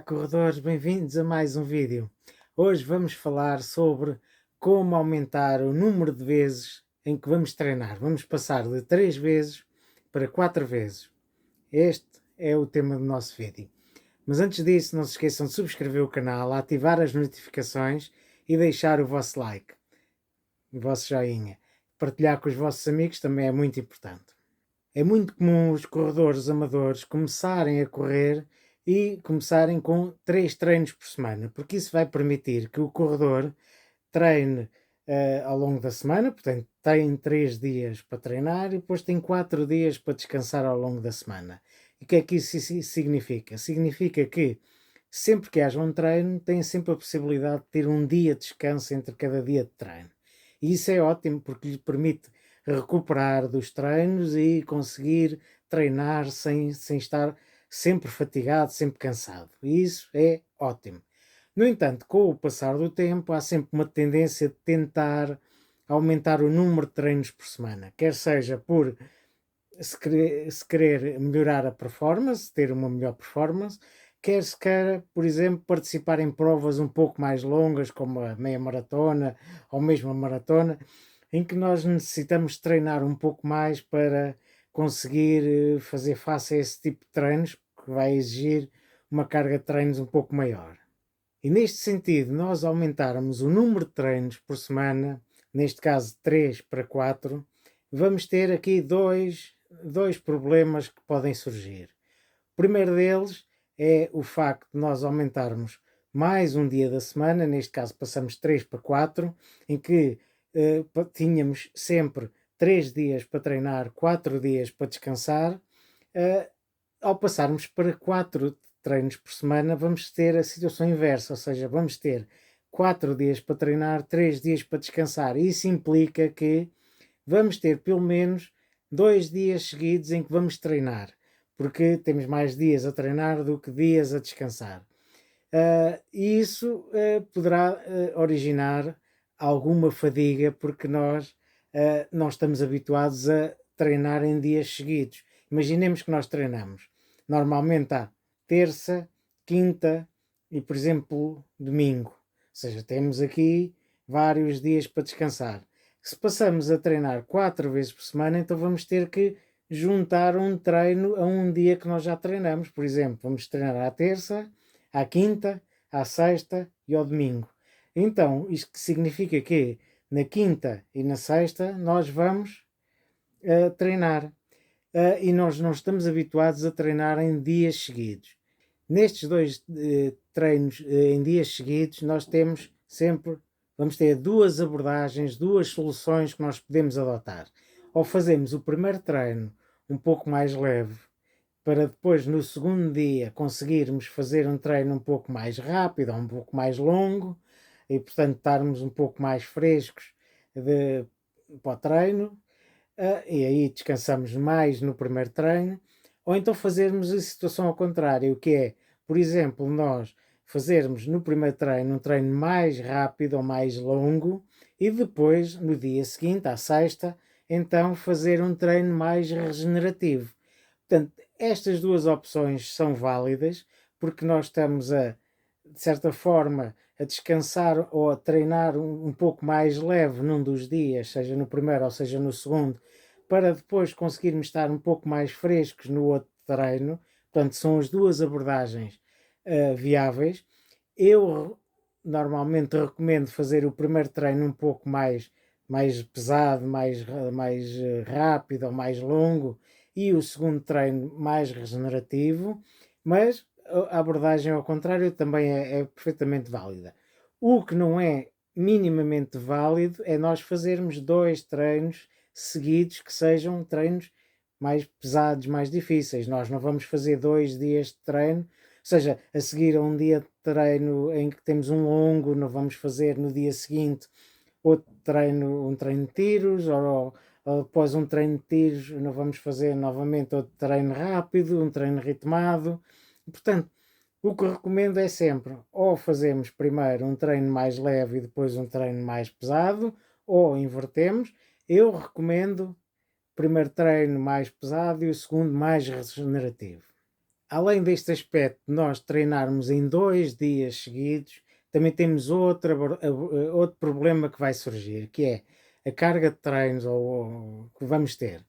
corredores, bem-vindos a mais um vídeo. Hoje vamos falar sobre como aumentar o número de vezes em que vamos treinar. Vamos passar de 3 vezes para 4 vezes. Este é o tema do nosso vídeo. Mas antes disso, não se esqueçam de subscrever o canal, ativar as notificações e deixar o vosso like, o vosso joinha. Partilhar com os vossos amigos também é muito importante. É muito comum os corredores amadores começarem a correr e começarem com 3 treinos por semana, porque isso vai permitir que o corredor treine ao longo da semana, portanto, tem 3 dias para treinar e depois tem 4 dias para descansar ao longo da semana. E o que é que isso significa? Significa que sempre que haja um treino, tem sempre a possibilidade de ter um dia de descanso entre cada dia de treino. E isso é ótimo porque lhe permite recuperar dos treinos e conseguir treinar sem estar sempre fatigado, sempre cansado. E isso é ótimo. No entanto, com o passar do tempo, há sempre uma tendência de tentar aumentar o número de treinos por semana, quer seja por se querer melhorar a performance, ter uma melhor performance, quer se queira, por exemplo, participar em provas um pouco mais longas, como a meia maratona ou mesmo a maratona, em que nós necessitamos treinar um pouco mais para conseguir fazer face a esse tipo de treinos, que vai exigir uma carga de treinos um pouco maior. E neste sentido, nós aumentarmos o número de treinos por semana, neste caso 3 para 4, vamos ter aqui dois problemas que podem surgir. O primeiro deles é o facto de nós aumentarmos mais um dia da semana, neste caso passamos 3 para 4, em que tínhamos sempre 3 dias para treinar, 4 dias para descansar. Ao passarmos para 4 treinos por semana, vamos ter a situação inversa, ou seja, vamos ter 4 dias para treinar, 3 dias para descansar. Isso implica que vamos ter pelo menos 2 dias seguidos em que vamos treinar, porque temos mais dias a treinar do que dias a descansar. E isso poderá originar alguma fadiga, porque nós não estamos habituados a treinar em dias seguidos. Imaginemos que nós treinamos normalmente à terça, quinta e, por exemplo, domingo. Ou seja, temos aqui vários dias para descansar. Se passamos a treinar 4 vezes por semana, então vamos ter que juntar um treino a um dia que nós já treinamos. Por exemplo, vamos treinar à terça, à quinta, à sexta e ao domingo. Então, isto significa que na quinta e na sexta nós vamos treinar. E nós não estamos habituados a treinar em dias seguidos. Nestes dois treinos em dias seguidos, nós temos sempre, vamos ter duas abordagens, duas soluções que nós podemos adotar. Ou fazemos o primeiro treino um pouco mais leve, para depois no segundo dia conseguirmos fazer um treino um pouco mais rápido ou um pouco mais longo e portanto estarmos um pouco mais frescos para o treino. E aí descansamos mais no primeiro treino, ou então fazermos a situação ao contrário, que é, por exemplo, nós fazermos no primeiro treino um treino mais rápido ou mais longo e depois, no dia seguinte, à sexta, então fazer um treino mais regenerativo. Portanto, estas duas opções são válidas porque nós estamos de certa forma, a descansar ou a treinar um pouco mais leve num dos dias, seja no primeiro ou seja no segundo, para depois conseguirmos estar um pouco mais frescos no outro treino. Portanto, são as duas abordagens viáveis. Eu normalmente recomendo fazer o primeiro treino um pouco mais pesado, mais rápido ou mais longo, e o segundo treino mais regenerativo, mas a abordagem ao contrário também é perfeitamente válida. O que não é minimamente válido é nós fazermos 2 treinos seguidos que sejam treinos mais pesados, mais difíceis. Nós não vamos fazer 2 dias de treino, ou seja, a seguir a um dia de treino em que temos um longo, não vamos fazer no dia seguinte outro treino, um treino de tiros, ou após um treino de tiros não vamos fazer novamente outro treino rápido, um treino ritmado. Portanto, o que recomendo é sempre ou fazemos primeiro um treino mais leve e depois um treino mais pesado, ou invertemos. Eu recomendo o primeiro treino mais pesado e o segundo mais regenerativo. além deste aspecto de nós treinarmos em 2 dias seguidos, também temos outro problema que vai surgir, que é a carga de treinos ou que vamos ter.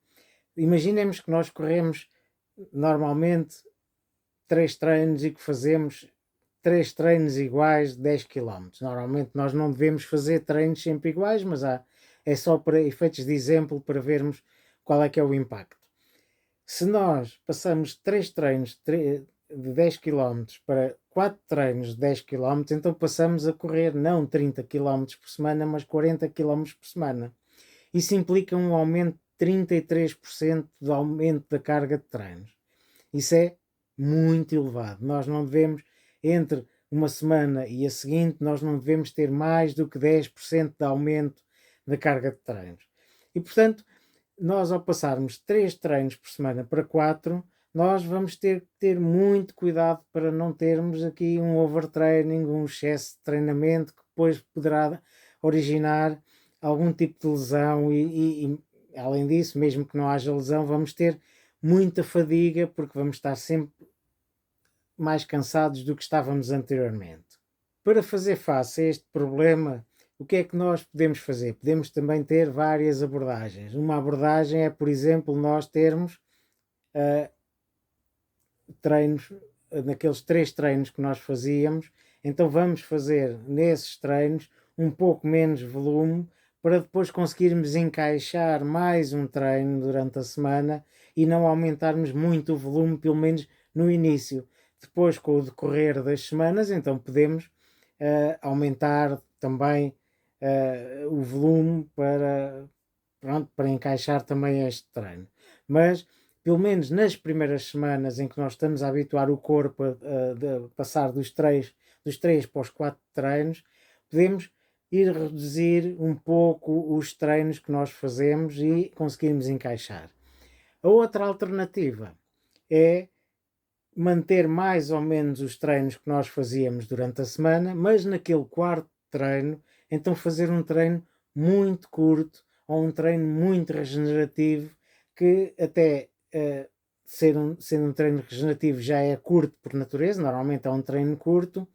Imaginemos que nós corremos normalmente 3 treinos e que fazemos 3 treinos iguais de 10 quilómetros. Normalmente nós não devemos fazer treinos sempre iguais, mas é só para efeitos de exemplo para vermos qual é que é o impacto. Se nós passamos 3 treinos de 10 quilómetros para 4 treinos de 10 quilómetros, então passamos a correr não 30 quilómetros por semana, mas 40 quilómetros por semana. Isso implica um aumento de 33% de aumento da carga de treinos. Isso é muito elevado. Nós não devemos, entre uma semana e a seguinte, nós não devemos ter mais do que 10% de aumento da carga de treinos. E, portanto, nós ao passarmos 3 treinos por semana para 4, nós vamos ter que ter muito cuidado para não termos aqui um overtraining, um excesso de treinamento que depois poderá originar algum tipo de lesão e além disso, mesmo que não haja lesão, vamos ter muita fadiga porque vamos estar sempre mais cansados do que estávamos anteriormente. Para fazer face a este problema, o que é que nós podemos fazer? Podemos também ter várias abordagens. Uma abordagem é, por exemplo, nós termos treinos, naqueles 3 treinos que nós fazíamos, então vamos fazer nesses treinos um pouco menos volume para depois conseguirmos encaixar mais um treino durante a semana e não aumentarmos muito o volume, pelo menos no início. Depois, com o decorrer das semanas, então podemos aumentar também o volume para encaixar também este treino. Mas, pelo menos nas primeiras semanas em que nós estamos a habituar o corpo a passar dos 3 para os 4 treinos, podemos ir reduzir um pouco os treinos que nós fazemos e conseguirmos encaixar. A outra alternativa é manter mais ou menos os treinos que nós fazíamos durante a semana, mas naquele quarto treino, então fazer um treino muito curto ou um treino muito regenerativo, que até sendo um treino regenerativo já é curto por natureza, normalmente é um treino curto,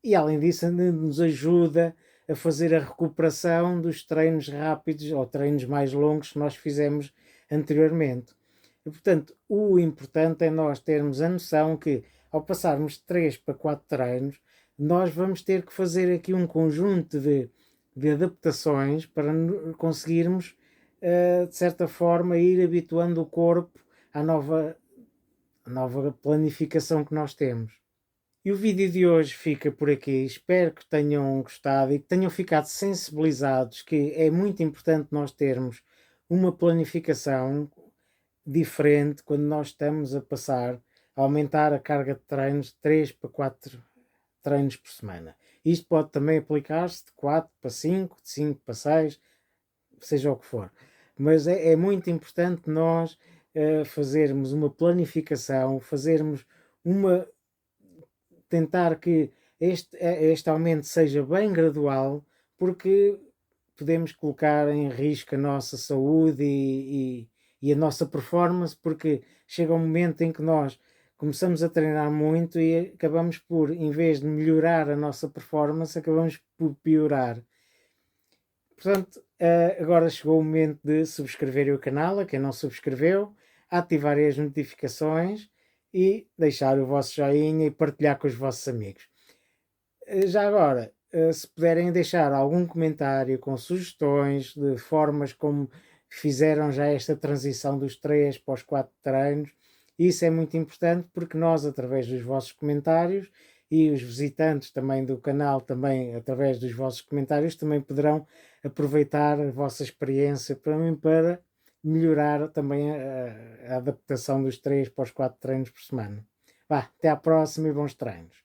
e além disso nos ajuda a fazer a recuperação dos treinos rápidos ou treinos mais longos que nós fizemos anteriormente. E, portanto, o importante é nós termos a noção que ao passarmos 3 para 4 treinos, nós vamos ter que fazer aqui um conjunto de adaptações para conseguirmos, de certa forma, ir habituando o corpo à nova planificação que nós temos. E o vídeo de hoje fica por aqui. Espero que tenham gostado e que tenham ficado sensibilizados que é muito importante nós termos uma planificação diferente quando nós estamos a passar a aumentar a carga de treinos de 3 para 4 treinos por semana. Isto pode também aplicar-se de 4 para 5, de 5 para 6, seja o que for. Mas é muito importante nós fazermos uma planificação, tentar que este aumento seja bem gradual, porque podemos colocar em risco a nossa saúde e a nossa performance, porque chega um momento em que nós começamos a treinar muito e acabamos por, em vez de melhorar a nossa performance, acabamos por piorar. Portanto, agora chegou o momento de subscrever o canal, a quem não subscreveu, ativar as notificações e deixar o vosso joinha e partilhar com os vossos amigos. Já agora, se puderem deixar algum comentário com sugestões de formas como fizeram já esta transição dos 3 para os 4 treinos, isso é muito importante porque nós, através dos vossos comentários, e os visitantes também do canal, também através dos vossos comentários, também poderão aproveitar a vossa experiência para melhorar também a adaptação dos 3 para os 4 treinos por semana. Vá, até à próxima e bons treinos.